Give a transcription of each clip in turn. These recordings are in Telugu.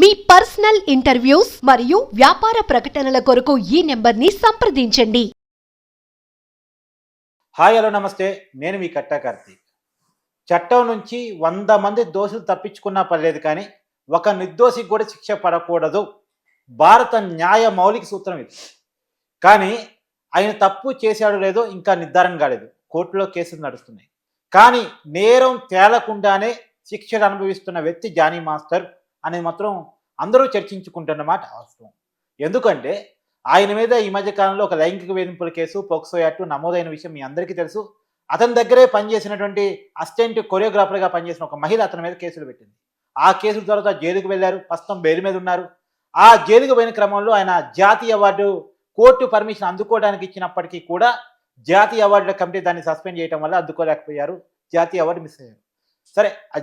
మీ పర్సనల్ ఇంటర్వ్యూస్ మరియు వ్యాపార ప్రకటనల కొరకు ఈ నెంబర్ని సంప్రదించండి. హాయ్ హలో నమస్తే, నేను మీ కట్టా కార్తీక్. చట్టం నుంచి 100 మంది దోషులు తప్పించుకున్నా పర్లేదు, కానీ ఒక నిర్దోషికి కూడా శిక్ష పడకూడదు. భారత న్యాయ మౌలిక సూత్రం ఇది. కానీ ఆయన తప్పు చేశాడో లేదో ఇంకా నిర్ధారణ కాలేదు. కోర్టులో కేసులు నడుస్తున్నాయి. కానీ నేరం తేలకుండానే శిక్షలు అనుభవిస్తున్న వ్యక్తి జానీ మాస్టర్ అనేది మాత్రం అందరూ చర్చించుకుంటున్నమాట వాస్తవం. ఎందుకంటే ఆయన మీద ఈ మధ్య కాలంలో ఒక లైంగిక వేధింపుల కేసు పోక్సో యాక్ట్ నమోదైన విషయం మీ అందరికీ తెలుసు. అతని దగ్గరే పనిచేసినటువంటి అసిస్టెంట్ కొరియోగ్రాఫర్గా పనిచేసిన ఒక మహిళ అతని మీద కేసులు పెట్టింది. ఆ కేసుల తర్వాత జైలుకు వెళ్ళారు. ప్రస్తుతం బెయిల్ మీద ఉన్నారు. ఆ జైలుకు పోయిన క్రమంలో ఆయన జాతీయ అవార్డు కోర్టు పర్మిషన్ అందుకోవడానికి ఇచ్చినప్పటికీ కూడా జాతీయ అవార్డుల కమిటీ దాన్ని సస్పెండ్ చేయడం వల్ల అందుకోలేకపోయారు. జాతీయ అవార్డు మిస్ అయ్యారు. సరే, ఆ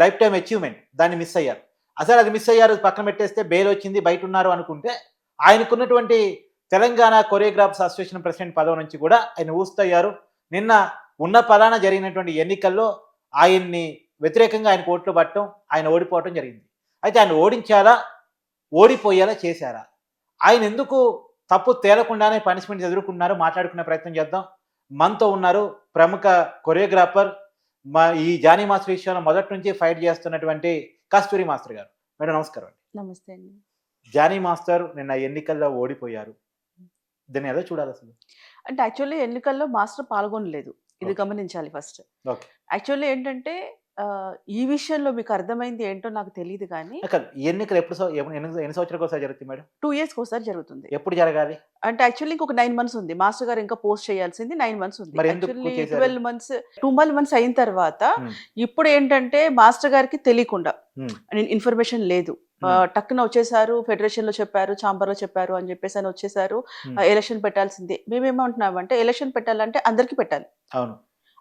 లైఫ్ టైం అచీవ్మెంట్ దాన్ని మిస్ అయ్యారు. అసలు అది మిస్ అయ్యారు, పక్కన పెట్టేస్తే బెయిల్ వచ్చింది, బయట ఉన్నారు అనుకుంటే ఆయనకున్నటువంటి తెలంగాణ కొరియోగ్రాఫర్స్ అసోసియేషన్ ప్రెసిడెంట్ పదవి నుంచి కూడా ఆయన ఊస్తయ్యారు. నిన్న ఉన్న పలానా జరిగినటువంటి ఎన్నికల్లో ఆయన్ని వ్యతిరేకంగా ఆయన కోర్టులో పట్టడం, ఆయన ఓడిపోవటం జరిగింది. అయితే ఆయన ఓడించారా, ఓడిపోయేలా చేశారా, ఆయన ఎందుకు తప్పు తేలకుండానే పనిష్మెంట్ ఎదుర్కొన్నారు, మాట్లాడుకునే ప్రయత్నం చేద్దాం. మనతో ఉన్నారు ప్రముఖ కొరియోగ్రాఫర్, ఈ జానీ మాస్టర్ విషయంలో మొదటి నుంచి ఫైట్ చేస్తున్నటువంటి కస్తూరి మాస్టర్ గారు. మేడం నమస్కారం అండి. నమస్తే అండి. జానీ మాస్టర్ నిన్న ఎన్నికల్లో ఓడిపోయారు. దీన్ని ఎలా చూడాలి అసలు? అంటే యాక్చువల్లీ ఎన్నికల్లో మాస్టర్ పాల్గొనలేదు, ఇది గమనించాలి ఫస్ట్. ఓకే, యాక్చువల్లీ ఏంటంటే ఈ విషయంలో మీకు అర్థమైంది ఏంటో నాకు తెలియదు, కానీ ఈ ఎన్నికలు ఎన్ని సంవత్సరాలకు ఒకసారి జరుగుతుంది మేడం? 2 years ఒకసారి జరుగుతుంది. ఎప్పుడు జరగాలి అంటే యాక్చువల్లీ ఇంకొక 9 months ఉంది. మాస్టర్ గారు ఇంకా పోస్ట్ చేయాల్సింది 9 months ఉంది. మరి ఎందుకు యాక్చువల్లీ చేశారు? 12 months 12 months అయిన తర్వాత ఇప్పుడు ఏంటంటే మాస్టర్ గారికి తెలియకుండా ఇన్ఫర్మేషన్ లేదు, టక్కున వచ్చేసారు, ఫెడరేషన్ లో చెప్పారు, ఛాంబర్ లో చెప్పారు అని చెప్పేసి అని వచ్చేసారు. ఎలక్షన్ పెట్టాల్సిందే. మేమేమంటున్నామంటే ఎలక్షన్ పెట్టాలంటే అందరికి పెట్టాలి, అవును,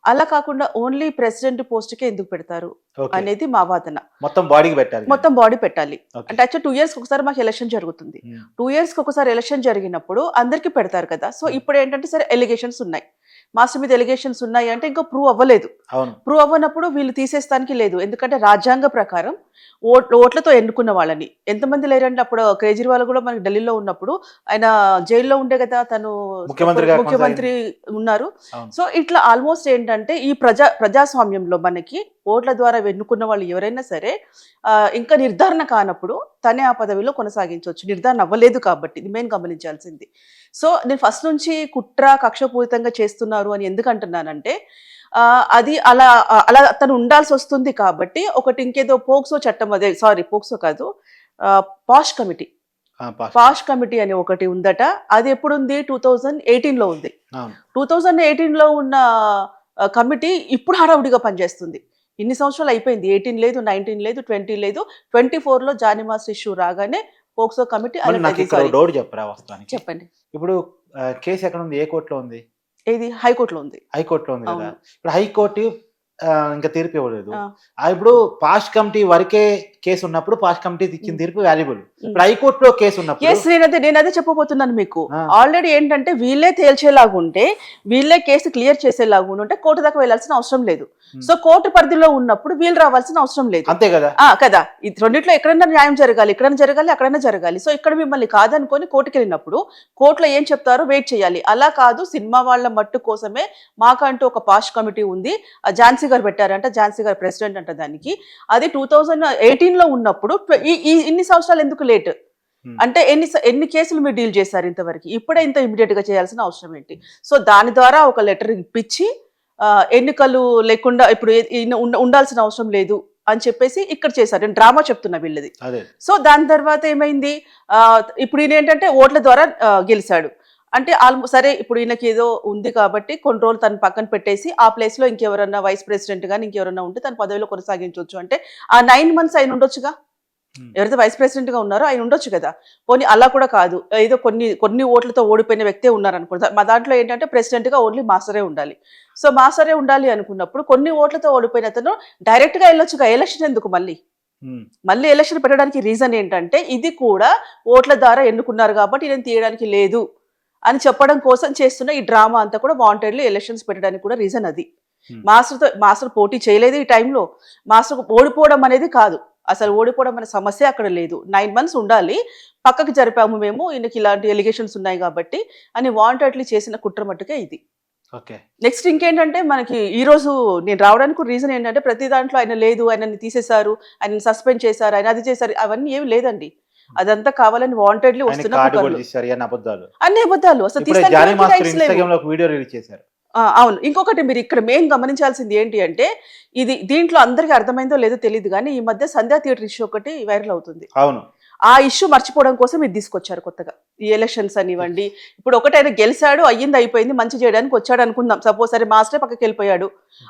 అలా కాకుండా ఓన్లీ ప్రెసిడెంట్ పోస్ట్ కే ఎందుకు పెడతారు అనేది మా వాదన. మొత్తం బాడీకి పెట్టాలి, మొత్తం బాడీ పెట్టాలి. అంటే యాక్చువల్ 2 years ఒకసారి మాకు ఎలక్షన్ జరుగుతుంది. 2 years ఒకసారి ఎలక్షన్ జరిగినప్పుడు అందరికి పెడతారు కదా. సో ఇప్పుడు ఏంటంటే సరే ఎలిగేషన్స్ ఉన్నాయి, మాస్టర్ మీద ఎలిగేషన్స్ ఉన్నాయి అంటే ఇంకా ప్రూవ్ అవ్వలేదు. ప్రూవ్ అవ్వనప్పుడు వీళ్ళు తీసేస్తానికి లేదు. ఎందుకంటే రాజ్యాంగ ప్రకారం ఓట్లతో ఎన్నుకున్న వాళ్ళని ఎంతమంది లేరంటే అప్పుడు కేజ్రీవాల్ కూడా మనకి ఢిల్లీలో ఉన్నప్పుడు ఆయన జైల్లో ఉండే కదా, తను ముఖ్యమంత్రి ఉన్నారు. సో ఇట్లా ఆల్మోస్ట్ ఏంటంటే ఈ ప్రజాస్వామ్యంలో మనకి ఓట్ల ద్వారా ఎన్నుకున్న వాళ్ళు ఎవరైనా సరే ఇంకా నిర్ధారణ కానప్పుడు తనే ఆ పదవిలో కొనసాగించవచ్చు. నిర్ధారణ అవ్వలేదు కాబట్టి ఇది మెయిన్ గమనించాల్సింది. సో నేను ఫస్ట్ నుంచి కుట్ర కక్షపూరితంగా చేస్తున్నారు అని ఎందుకు అంటున్నానంటే అది అలా అలా తను ఉండాల్సి వస్తుంది కాబట్టి ఒకటి ఇంకేదో పోక్సో చట్టం, అదే సారీ పోక్సో కాదు, పాష్ కమిటీ అని ఒకటి ఉందట. అది ఎప్పుడుంది? 2018లో ఉంది. 2018లో ఉన్న కమిటీ ఇప్పుడు హడావుడిగా పనిచేస్తుంది. ఇన్ని సంవత్సరాలు అయిపోయింది. 18 లేదు, 19 లేదు, 20 లేదు, 24లో జానీ మాస్టర్ ఇష్యూ రాగానే పోక్సో కమిటీ చెప్పండి. ఇప్పుడు కేసు ఎక్కడ ఉంది? ఏ కోర్టులో ఉంది? ఇది హైకోర్టులో ఉంది. హైకోర్టులో ఉంది కదా. ఇప్పుడు హైకోర్టు ఇంకా తీర్పు ఇవ్వలేదు. ఇప్పుడు పాష్ కమిటీ వరకే కేసు ఉన్నప్పుడు పాష్ కమిటీ ఇచ్చిన తీర్పు వాల్యుబుల్. ఇప్పుడు హైకోర్టులో కేసు ఉన్నప్పుడు నేను అదే చెప్పబోతున్నాను మీకు. ఆల్రెడీ ఏంటంటే వీళ్ళే తేల్చేలాగుంటే, వీళ్ళే కేసు క్లియర్ చేసేలాగుంటే కోర్టు దాకా వెళ్ళాల్సిన అవసరం లేదు. సో కోర్టు పరిధిలో ఉన్నప్పుడు వీళ్ళు రావాల్సిన అవసరం లేదు, అంతే కదా. కదా, ఈ రెండిట్లో ఎక్కడైనా న్యాయం జరగాలి, ఎక్కడైనా జరగాలి, అక్కడైనా జరగాలి. సో ఇక్కడ మిమ్మల్ని కాదనుకొని కోర్టుకి వెళ్ళినప్పుడు కోర్టులో ఏం చెప్తారో వెయిట్ చేయాలి. అలా కాదు, సినిమా వాళ్ళ మట్టు కోసమే మాకంటూ ఒక పాష్ కమిటీ ఉంది, ఝాన్సీ గారు పెట్టారంట, ఝాన్సీ గారు ప్రెసిడెంట్ అంట దానికి. అది 2018లో ఉన్నప్పుడు ఇన్ని సంవత్సరాలు ఎందుకు లేట్? అంటే ఎన్ని కేసులు మీరు డీల్ చేశారు ఇంతవరకు? ఇప్పుడే ఇంత ఇమీడియట్ గా చేయాల్సిన అవసరం ఏంటి? సో దాని ద్వారా ఒక లెటర్ ఇప్పించి ఎన్నికలు లేకుండా ఇప్పుడు ఉండాల్సిన అవసరం లేదు అని చెప్పేసి ఇక్కడ చేశారు. నేను డ్రామా చెప్తున్నా వీళ్ళది. సో దాని తర్వాత ఏమైంది? ఇప్పుడు ఈయన ఏంటంటే ఓట్ల ద్వారా గెలిచాడు అంటే సరే, ఇప్పుడు ఈయనకి ఏదో ఉంది కాబట్టి కొన్ని రోజులు తను పక్కన పెట్టేసి ఆ ప్లేస్ లో ఇంకెవరన్నా వైస్ ప్రెసిడెంట్ గానీ ఇంకెవరన్నా ఉంటే తన పదవిలో కొనసాగించవచ్చు. అంటే ఆ 9 months ఆయన ఉండొచ్చుగా, ఎవరైతే వైస్ ప్రెసిడెంట్ గా ఉన్నారో ఆయన ఉండొచ్చు కదా. పోనీ అలా కూడా కాదు, ఏదో కొన్ని ఓట్లతో ఓడిపోయిన వ్యక్తే ఉన్నారనుకుంటా. మా దాంట్లో ఏంటంటే ప్రెసిడెంట్ గా ఓన్లీ మాస్టరే ఉండాలి. సో మాస్టరే ఉండాలి అనుకున్నప్పుడు కొన్ని ఓట్లతో ఓడిపోయిన అతను డైరెక్ట్ గా వెళ్ళొచ్చుగా. ఎలక్షన్ ఎందుకు మళ్ళీ ఎలక్షన్ పెట్టడానికి రీజన్ ఏంటంటే ఇది కూడా ఓట్ల ద్వారా ఎన్నుకున్నారు కాబట్టి ఈయన తీయడానికి లేదు అని చెప్పడం కోసం చేస్తున్న ఈ డ్రామా అంతా కూడా వాంటెడ్లీ ఎలక్షన్స్ పెట్టడానికి కూడా రీజన్ అది. మాస్టర్ పోటీ చేయలేదు ఈ టైంలో. మాస్టర్ ఓడిపోవడం అనేది కాదు, అసలు ఓడిపోవడం అనే సమస్య అక్కడ లేదు. 9 months ఉండాలి, పక్కకి జరిపాము మేము, ఈయనకి ఇలాంటి ఎలిగేషన్స్ ఉన్నాయి కాబట్టి అని వాంటెడ్లీ చేసిన కుట్ర మట్టుకే ఇది. ఓకే. నెక్స్ట్ ఇంకేంటంటే మనకి ఈ రోజు నేను రావడానికి రీజన్ ఏంటంటే ప్రతి దాంట్లో ఆయన లేదు, ఆయనని తీసేశారు, ఆయనని సస్పెండ్ చేశారు, ఆయన అది చేశారు, అవన్నీ ఏమి లేదండి. అదంతా కావాలని వాంటెడ్లీ ఆయన వస్తున్న కార్డు కూడా కుట్రలు. తీశారు, ఇవన్నీ అబద్ధాలు. అన్ని అబద్ధాలు. అసలు ఇప్పుడే తీస్తానికి జానీ మాస్టర్ rights లేవు. ఇన్స్టాగ్రామ్ లో ఒక వీడియో రిలీజ్ చేశారు. అవును. ఇంకొకటి మీరు ఇక్కడ మెయిన్ గమనించాల్సింది ఏంటి అంటే, ఇది దీంట్లో అందరికీ అర్థమైందో లేదో తెలియదు కానీ ఈ మధ్య సంధ్యా థియేటర్ ఇష్యూ ఒకటి వైరల్ అవుతుంది. అవును. ఆ ఇష్యూ మర్చిపోవడం కోసం ఇది తీసుకొచ్చారు కొత్తగా. ఈ ఎలక్షన్స్ అనివ్వండి, ఇప్పుడు ఒకటి ఆయన గెలిచాడు, అయ్యింది అయిపోయింది, మంచి చేయడానికి వచ్చాడు అనుకుందాం. సపోజ్ సరే మాస్టర్ పక్కకి వెళ్ళిపోయాడు,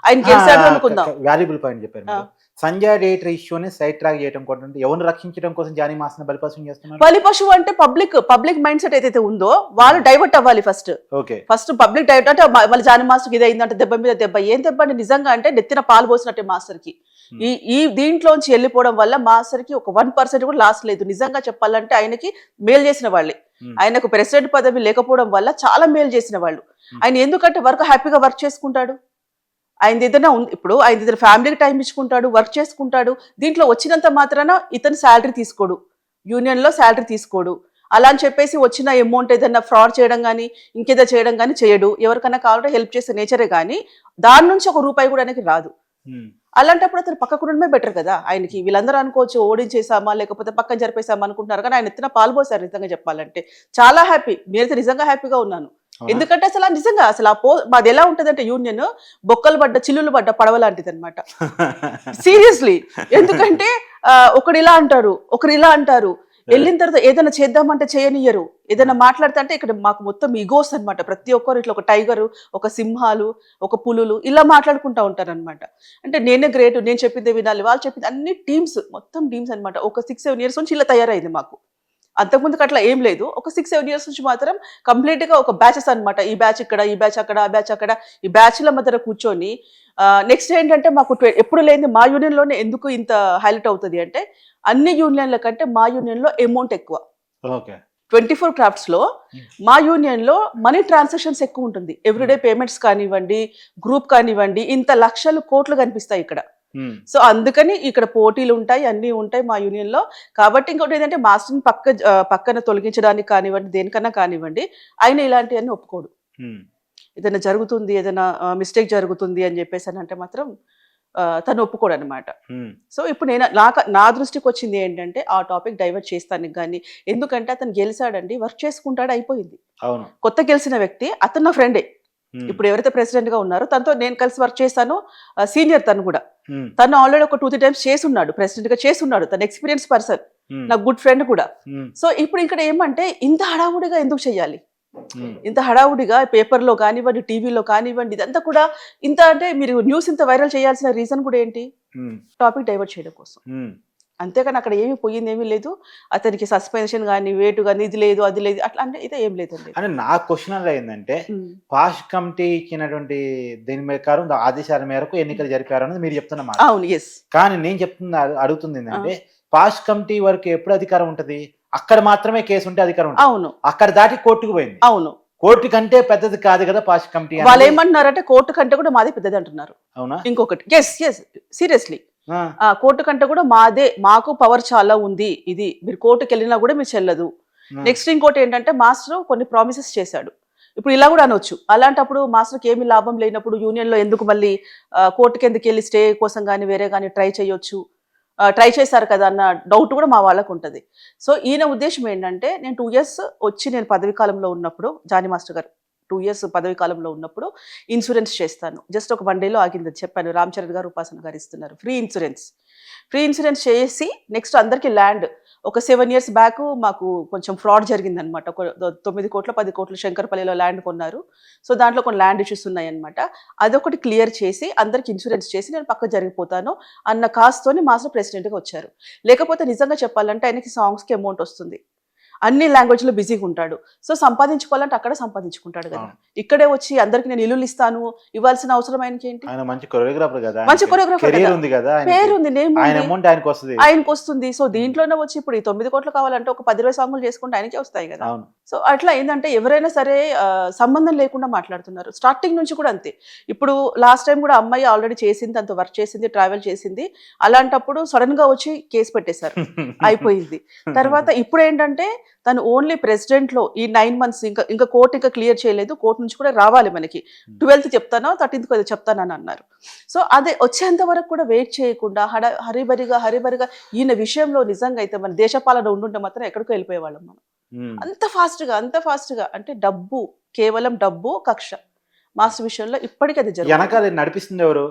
ఆయన గెలిచాడు అనుకుందాం. వాల్యుబుల్ పాయింట్ చెప్పారు మీరు. సంజయ్ థియేటర్ ఇష్యూని సైడ్ ట్రాక్ చేయడం కోసం, ఎవరిని రక్షించడం కోసం జానీ మాస్టర్ బలిపశం చేస్తున్నారు. బలిపశువు అంటే పబ్లిక్ మైండ్ సెట్ ఏదైతే ఉందో వాళ్ళు డైవర్ట్ అవ్వాలి first. Okay. First public divert అంటే మళ్ళీ జానీ మాస్టర్కి ఇది అయిందంటే దెబ్బ మీద దెబ్బ. ఏం దెబ్బ అంటే నిజంగా అంటే నెత్తిన పాలు పోసినట్టే మాస్టర్ కి. ఈ దీంట్లోంచి వెళ్ళిపోవడం వల్ల మాస్టర్ కి ఒక 1% కూడా లాస్ లేదు. నిజంగా చెప్పాలంటే ఆయనకి మేలు చేసిన వాళ్ళే. ఆయనకు ప్రెసిడెంట్ పదవి లేకపోవడం వల్ల చాలా మేలు చేసిన వాళ్ళు. ఆయన ఎందుకంటే హ్యాపీగా వర్క్ చేసుకుంటాడు. ఆయన ఏదైనా ఉంది, ఇప్పుడు ఆయన ఏదైనా ఫ్యామిలీకి టైం ఇచ్చుకుంటాడు, వర్క్ చేసుకుంటాడు. దీంట్లో వచ్చినంత మాత్రాన ఇతను శాలరీ తీసుకోడు, యూనియన్ లో శాలరీ తీసుకోడు. అలా అని చెప్పేసి వచ్చిన అమౌంట్ ఏదైనా ఫ్రాడ్ చేయడం కానీ ఇంకేదో చేయడం కానీ చేయడు. ఎవరికైనా కావాలంటే హెల్ప్ చేసే నేచరే కానీ దాని నుంచి ₹1 కూడా ఆయనకి రాదు. అలాంటప్పుడు అతను పక్కకు ఉండడమే బెటర్ కదా. ఆయనకి వీళ్ళందరూ అనుకోవచ్చు ఓడించేసామా లేకపోతే పక్కన జరిపేసామా అనుకుంటున్నారు, కానీ ఆయన ఎత్తిన పాల్పోసారు. నిజంగా చెప్పాలంటే చాలా హ్యాపీ. నేనైతే నిజంగా హ్యాపీగా ఉన్నాను. ఎందుకంటే అసలు నిజంగా అసలు మాది ఎలా ఉంటదంటే యూనియన్ బొక్కలు పడ్డ చిల్లులు పడ్డ పడవ లాంటిది అనమాట. సీరియస్లీ. ఎందుకంటే ఒకడు ఇలా అంటారు, ఒకరు ఇలా అంటారు, వెళ్ళిన తర్వాత ఏదైనా చేద్దామంటే చేయనియ్యరు, ఏదైనా మాట్లాడితే అంటే ఇక్కడ మాకు మొత్తం ఈగోస్ అనమాట. ప్రతి ఒక్కరు ఇట్లా ఒక టైగరు, ఒక సింహాలు, ఒక పులులు ఇలా మాట్లాడుకుంటా ఉంటారు అనమాట. అంటే నేనే గ్రేట్, నేను చెప్పిందే వినాలి, వాళ్ళు చెప్పింది అన్ని టీమ్స్, మొత్తం టీమ్స్ అనమాట. ఒక 6-7 years నుంచి ఇలా తయారైంది మాకు. అంతకుముందుకు అట్లా ఏం లేదు. ఒక 6-7 years నుంచి మాత్రం కంప్లీట్ గా ఒక బ్యాచెస్ అనమాట. ఈ బ్యాచ్ ఇక్కడ, ఈ బ్యాచ్ అక్కడ, ఆ బ్యాచ్ అక్కడ, ఈ బ్యాచ్ల మధ్య కూర్చొని నెక్స్ట్ ఏంటంటే మాకు ఎప్పుడు లేని మా యూనియన్ లోనే ఎందుకు ఇంత హైలైట్ అవుతుంది అంటే అన్ని యూనియన్ల కంటే మా యూనియన్ లో అమౌంట్ ఎక్కువ. 24 crafts లో మా యూనియన్ లో మనీ ట్రాన్సాక్షన్స్ ఎక్కువ ఉంటుంది. ఎవ్రీడే పేమెంట్స్ కానివ్వండి, గ్రూప్ కానివ్వండి, ఇంత లక్షలు కోట్లు కనిపిస్తాయి ఇక్కడ. సో అందుకని ఇక్కడ పోటీలు ఉంటాయి, అన్ని ఉంటాయి మా యూనియన్ లో. కాబట్టి ఇంకోటి ఏంటంటే మాస్టర్ని పక్కన తొలగించడానికి కానివ్వండి, దేనికన్నా కానివ్వండి, ఆయన ఇలాంటివన్నీ ఒప్పుకోడు. ఏదైనా జరుగుతుంది, ఏదైనా మిస్టేక్ జరుగుతుంది అని చెప్పేసి అని అంటే మాత్రం తను ఒప్పుకోడు అనమాట. సో ఇప్పుడు నా దృష్టికి వచ్చింది ఏంటంటే ఆ టాపిక్ డైవర్ట్ చేస్తానికి కానీ, ఎందుకంటే అతను గెలిచాడండి, వర్క్ చేసుకుంటాడు, అయిపోయింది. కొత్త గెలిచిన వ్యక్తి అతను నా ఫ్రెండే. ఇప్పుడు ఎవరైతే ప్రెసిడెంట్ గా ఉన్నారో తనతో నేను కలిసి వర్క్ చేస్తాను, సీనియర్ తను కూడా. తను ఆల్రెడీ ఒక 2-3 times చేస్తున్నాడు, ప్రెసిడెంట్ గా చేస్తున్నాడు. తన ఎక్స్పీరియన్స్ పర్సన్, నాకు గుడ్ ఫ్రెండ్ కూడా. సో ఇప్పుడు ఇక్కడ ఏమంటే ఇంత హడావుడిగా ఎందుకు చెయ్యాలి? ఇంత హడావుడిగా పేపర్లో కానివ్వండి, టీవీలో కానివ్వండి, ఇదంతా కూడా ఇంత అంటే మీరు న్యూస్ ఇంత వైరల్ చేయాల్సిన రీజన్ కూడా ఏంటి? టాపిక్ డైవర్ట్ చేయడం కోసం. అంతేకాని అక్కడ ఏమి పోయింది ఏమీ లేదు. అతనికి సస్పెన్షన్ కానీ, వేటు కానీ, ఇది లేదు అది లేదు అట్లా అంటే ఇదే ఏం లేదండి. అని నా క్వశ్చన్ ఏంటంటే పాష్ కమిటీ ఇచ్చినటువంటి దీని ప్రకారం ఆదేశాల మేరకు ఎన్నికలు జరిపారు అనేది మీరు చెప్తున్నమాట. అవును, ఎస్. కానీ నేను అడుగుతుంది ఏంటంటే పాష్ కమిటీ వరకు ఎప్పుడు అధికారం ఉంటది? అక్కడ మాత్రమే కేసు ఉంటే అధికారం ఉంటుంది. అవును. అక్కడ దాటి కోర్టుకు పోయింది. అవును. కోర్టు కంటే పెద్దది కాదు కదా పాష్ కమిటీ. వాళ్ళు ఏమంటున్నారంటే కోర్టు కంటే కూడా మాదే పెద్దది అంటున్నారు. అవునా? ఇంకొకటి ఎస్ సీరియస్లీ, కోర్టు కంటే కూడా మాకు పవర్ చాలా ఉంది, ఇది మీరు కోర్టుకు వెళ్ళినా కూడా మీరు చెల్లదు. నెక్స్ట్ ఇంకోటి ఏంటంటే మాస్టర్ కొన్ని ప్రామిసెస్ చేశాడు. ఇప్పుడు ఇలా కూడా అనొచ్చు, అలాంటప్పుడు మాస్టర్కి ఏమి లాభం లేనప్పుడు యూనియన్ లో ఎందుకు మళ్ళీ కోర్టుకి ఎందుకు వెళ్ళి స్టే కోసం కానీ వేరే కానీ ట్రై చేయొచ్చు, ట్రై చేశారు కదా అన్న డౌట్ కూడా మా వాళ్ళకు ఉంటుంది. సో ఈయన ఉద్దేశం ఏంటంటే నేను 2 years వచ్చి నేను పదవి కాలంలో ఉన్నప్పుడు, జానీ మాస్టర్ గారు 2 years పదవి కాలంలో ఉన్నప్పుడు ఇన్సూరెన్స్ చేస్తాను. జస్ట్ ఒక 1 day ఆగింది చెప్పాను. రామ్ చరణ్ గారు, ఉపాసన గారు ఇస్తున్నారు ఫ్రీ ఇన్సూరెన్స్ చేసి నెక్స్ట్ అందరికి ల్యాండ్ ఒక 7 years బ్యాక్ మాకు కొంచెం ఫ్రాడ్ జరిగిందనమాట. ఒక 9 కోట్ల 10 కోట్ల శంకర్పల్లిలో ల్యాండ్ కొన్నారు. సో దాంట్లో కొన్ని ల్యాండ్ ఇష్యూస్ ఉన్నాయన్నమాట. అదొకటి క్లియర్ చేసి అందరికి ఇన్సూరెన్స్ చేసి నేను పక్క జరిగిపోతాను అన్న కాస్తోని మాస్టర్ ప్రెసిడెంట్గా వచ్చారు. లేకపోతే నిజంగా చెప్పాలంటే ఆయనకి సాంగ్స్కి అమౌంట్ వస్తుంది. అన్ని లాంగ్వేజ్ లో బిజీగా ఉంటాడు. సో సంపాదించుకోవాలంటే అక్కడ సంపాదించుకుంటాడు కదా. అవును. ఇక్కడే వచ్చి అందరికి నేను ఇల్లులు ఇస్తాను ఇవ్వాల్సిన అవసరం ఆయనకి ఏంటి? ఆయన మంచి కొరియోగ్రాఫర్ కదా, మంచి choreographer కెరీర్ కదా. ఉంది కదా, పేరు ఉంది, నేమ్ ఆయన ఉంది, అమౌంట్ ఆయనకు వస్తుంది. ఆయనకు వస్తుంది. సో దీంట్లోనే వచ్చి ఇప్పుడు ఈ 9 కోట్లు కావాలంటే ఒక 10-20 సాంగులు చేసుకుంటే ఆయనకే వస్తాయి కదా. అవును. సో అట్లా ఏంటంటే ఎవరైనా సరే సంబంధం లేకుండా మాట్లాడుతున్నారు. స్టార్టింగ్ నుంచి కూడా అంతే. ఇప్పుడు లాస్ట్ టైం కూడా అమ్మాయి ఆల్రెడీ చేసింది, అంత వర్క్ చేసింది, ట్రావెల్ చేసింది. అలాంటప్పుడు సడన్ గా వచ్చి కేసు పెట్టేశారు, అయిపోయింది. తర్వాత ఇప్పుడు ఏంటంటే తను ఓన్లీ ప్రెసిడెంట్ లో ఈ 9 months ఇంకా కోర్టు ఇంకా క్లియర్ చేయలేదు. కోర్టు నుంచి కూడా రావాలి మనకి. 12th చెప్తానో 13th చెప్తానని అన్నారు. సో అదే వచ్చేంత వరకు కూడా వెయిట్ చేయకుండా హరిబరిగా ఈయన విషయంలో నిజంగా అయితే మన దేశపాలన ఉండుంటే మాత్రం ఎక్కడికో వెళ్ళిపోయేవాళ్ళం మనం. అంత ఫాస్ట్ గా అంటే డబ్బు, కేవలం డబ్బు, కక్ష. మాస్టర్ విషయంలో ఇప్పటికీ అది జరుగుతుంది. వెనకాల నడిపిస్తుంది ఎవరు?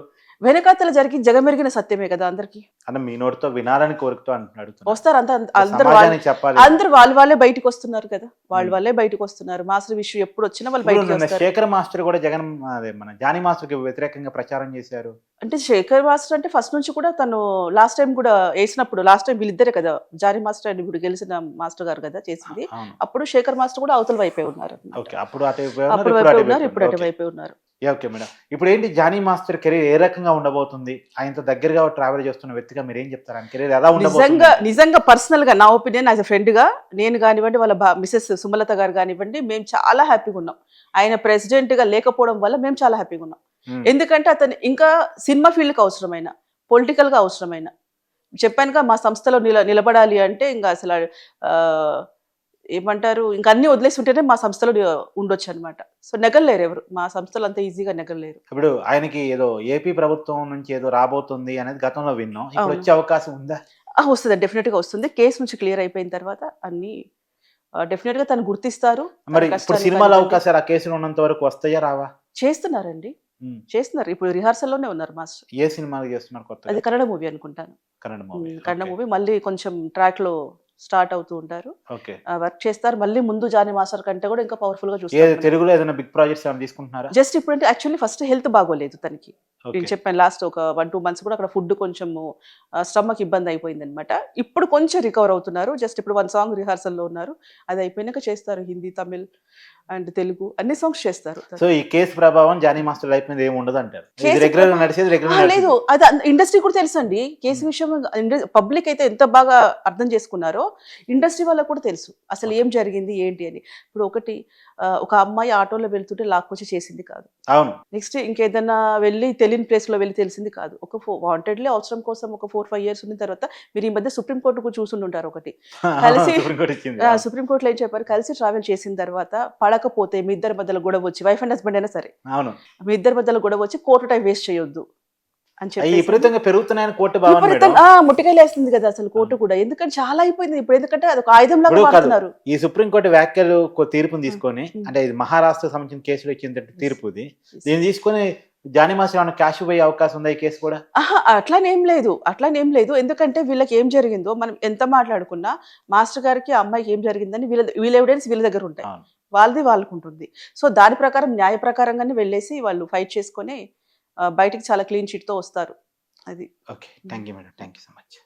వెనకాతల జరిగి జగమెరిగిన సత్యమే కదా అందరికి. అన్న మీ నోటితో వినాలని కోరుకుతూ అంటున్నాడు. వస్తారు అందరు సమాజానికి చెప్పాలి. అందరు వాళ్ళే బయటకు వస్తున్నారు కదా, వాళ్ళే బయటకు వస్తున్నారు. మాస్టర్ విషయం ఎప్పుడు వచ్చినా వాళ్ళు బయటకు వస్తారు. శేఖర్ మాస్టర్ కూడా మన జానీ మాస్టర్ కి వ్యతిరేకంగా ప్రచారం చేశారు. అంటే శేఖర్ మాస్టర్ అంటే ఫస్ట్ నుంచి కూడా తను లాస్ట్ టైం కూడా వేసినప్పుడు, లాస్ట్ టైం వీళ్ళిద్దరే కదా, జానీ మాస్టర్ అని ఇప్పుడు గెలిచిన మాస్టర్ గారు కదా చేసింది. అప్పుడు శేఖర్ మాస్టర్ కూడా అవతల వైపే ఉన్నారు. అప్పుడు ఇప్పుడు అటువైపే ఉన్నారు. ఓకే మేడం, ఇప్పుడు ఏంటి జానీ మాస్టర్ కెరీర్ ఏ రకంగా ఉండబోతుంది? ఆయనతో దగ్గరగా ట్రావెల్ చేస్తున్న వ్యక్తిగా మీరు ఏం చెప్తారు? ఆయన కెరీర్ ఎలా ఉండబోతుంది? నిజంగా పర్సనల్ గా నా ఒపీనియన్ యాజ్ ఎ ఫ్రెండ్ గా నేను కానివ్వండి, వాళ్ళ మిసెస్ సుమలత గారు కానివ్వండి, మేము చాలా హ్యాపీగా ఉన్నాం. ఆయన ప్రెసిడెంట్ గా లేకపోవడం వల్ల మేము చాలా హ్యాపీగా ఉన్నాం. ఎందుకంటే అతను ఇంకా సినిమా ఫీల్డ్ కి అవసరమైన, పొలిటికల్ గా అవసరమైన, చెప్పానుగా మా సంస్థలో నిలబడాలి అంటే ఇంకా అసలు ఏమంటారు, ఇంకా అన్ని వదిలేసి ఉంటేనే మా సంస్థలో ఉండొచ్చు అనమాట. సో నెగలేరు ఎవరు, మా సంస్థలో అంత ఈజీగా నెగలేరు. ఇప్పుడు ఆయనకి ఏదో ఏపీ ప్రభుత్వం నుంచి ఏదో రాబోతుంది అనేది గతంలో విన్నాం. ఇప్పుడు వచ్చే అవకాశం ఉందా? వస్తుంది, డెఫినెట్ గా వస్తుంది. కేసు నుంచి క్లియర్ అయిపోయిన తర్వాత అన్ని డెఫినెట్ గా తను గుర్తిస్తారు. మరి ఇప్పుడు సినిమాలో అవకాశాలు ఆ కేసులో ఉన్నంత వరకు వస్తాయా రావా? చేస్తున్నారండి, చేస్తున్నారు. ఇప్పుడు రిహార్సల్ లోనే ఉన్నారు మాస్టర్. ఏ సినిమాలు చేస్తున్నారు కొత్తగా? అది కన్నడ మూవీ అనుకుంటాను. కన్నడ మూవీ మళ్ళీ కొంచెం ట్రాక్ లో స్టార్ట్ అవుతూ ఉంటారు, వర్క్ చేస్తారు. మళ్ళీ ముందు జానీ మాస్టర్ కంటే కూడా ఇంకా పవర్ఫుల్ గా చూస్తారు. తెలుగులో ఏదైనా బిగ్ ప్రాజెక్ట్స్ ఏమైనా తీసుకుంటున్నారా? జస్ట్ ఇప్పుడు అంటే యాక్చువల్లీ ఫస్ట్ హెల్త్ బాగోలేదు తనకి. నేను చెప్పాను లాస్ట్ ఒక 1-2 months కూడా అక్కడ ఫుడ్ కొంచెం స్టమక్ ఇబ్బంది అయిపోయింది అనమాట. ఇప్పుడు కొంచెం రికవర్ అవుతున్నారు. జస్ట్ ఇప్పుడు 1 song రిహార్సల్ లో ఉన్నారు. అది అయిపోయినాక చేస్తారు. హిందీ, తమిళ్ అండ్ తెలుగు అన్ని సాంగ్స్ చేస్తారు. సో ఈ కేసు ప్రభావం జానీ మాస్టర్ లైఫ్ మీద ఏమి ఉండదు అంటారు? లేదు, అది ఇండస్ట్రీ కూడా తెలుసు అండి. కేసు విషయం పబ్లిక్ అయితే ఎంత బాగా అర్థం చేసుకున్నారో ఇండస్ట్రీ వాళ్ళకు కూడా తెలుసు అసలు ఏం జరిగింది ఏంటి అని. ఇప్పుడు ఒక అమ్మాయి ఆటోలో వెళ్తుంటే లాక్కొచ్చి చేసింది కాదు. అవును. నెక్స్ట్ ఇంకేదన్నా వెళ్ళి తెలియని ప్లేస్ లో వెళ్ళి తెలిసింది కాదు. ఒక వాంటెడ్లీ అవసరం కోసం ఒక 4-5 years ఉన్న తర్వాత మీరు ఈ మధ్య సుప్రీంకోర్టుకు చూసుంటారు. ఒకటి కలిసి సుప్రీంకోర్టులో ఏం చెప్పారు, కలిసి ట్రావెల్ చేసిన తర్వాత పడకపోతే మీ ఇద్దరి మధ్యలో గొడవ వచ్చి, వైఫ్ అండ్ హస్బెండ్ అయినా సరే, మీ ఇద్దరి మధ్యలో గొడవ వచ్చి కోర్టు టైం వేస్ట్ చేయొద్దు అని చెప్పి ముట్టికాయలు వేస్తుంది కదా అసలు కోర్టు కూడా. ఎందుకంటే చాలా అయిపోయింది ఇప్పుడు. ఎందుకంటే అది ఒక ఆయుధం లాగా వాడుతున్నారు. ఈ సుప్రీంకోర్టు వ్యాఖ్యలు తీర్పుని తీసుకొని, అంటే ఇది మహారాష్ట్ర సంబంధించిన కేసులో ఇచ్చిన తీర్పు, దీన్ని తీసుకొని జానీ మాస్టర్ ఏమైనా క్యాష్ పోయే అవకాశం ఉందా ఈ కేసు కూడా? అట్లానేం లేదు. ఎందుకంటే వీళ్ళకి ఏం జరిగిందో మనం ఎంత మాట్లాడుకున్నా మాస్టర్ గారికి అమ్మాయికి ఏం జరిగిందని వీళ్ళ ఎవిడెన్స్ వీళ్ళ దగ్గర ఉంటాయి, వాళ్ళది వాళ్ళకు ఉంటుంది. సో దాని ప్రకారం న్యాయ ప్రకారంగానే వెళ్ళేసి వాళ్ళు ఫైట్ చేసుకొని బయటికి చాలా క్లీన్ చిట్ తో వస్తారు. అది. Okay, thank you madam, thank you so much.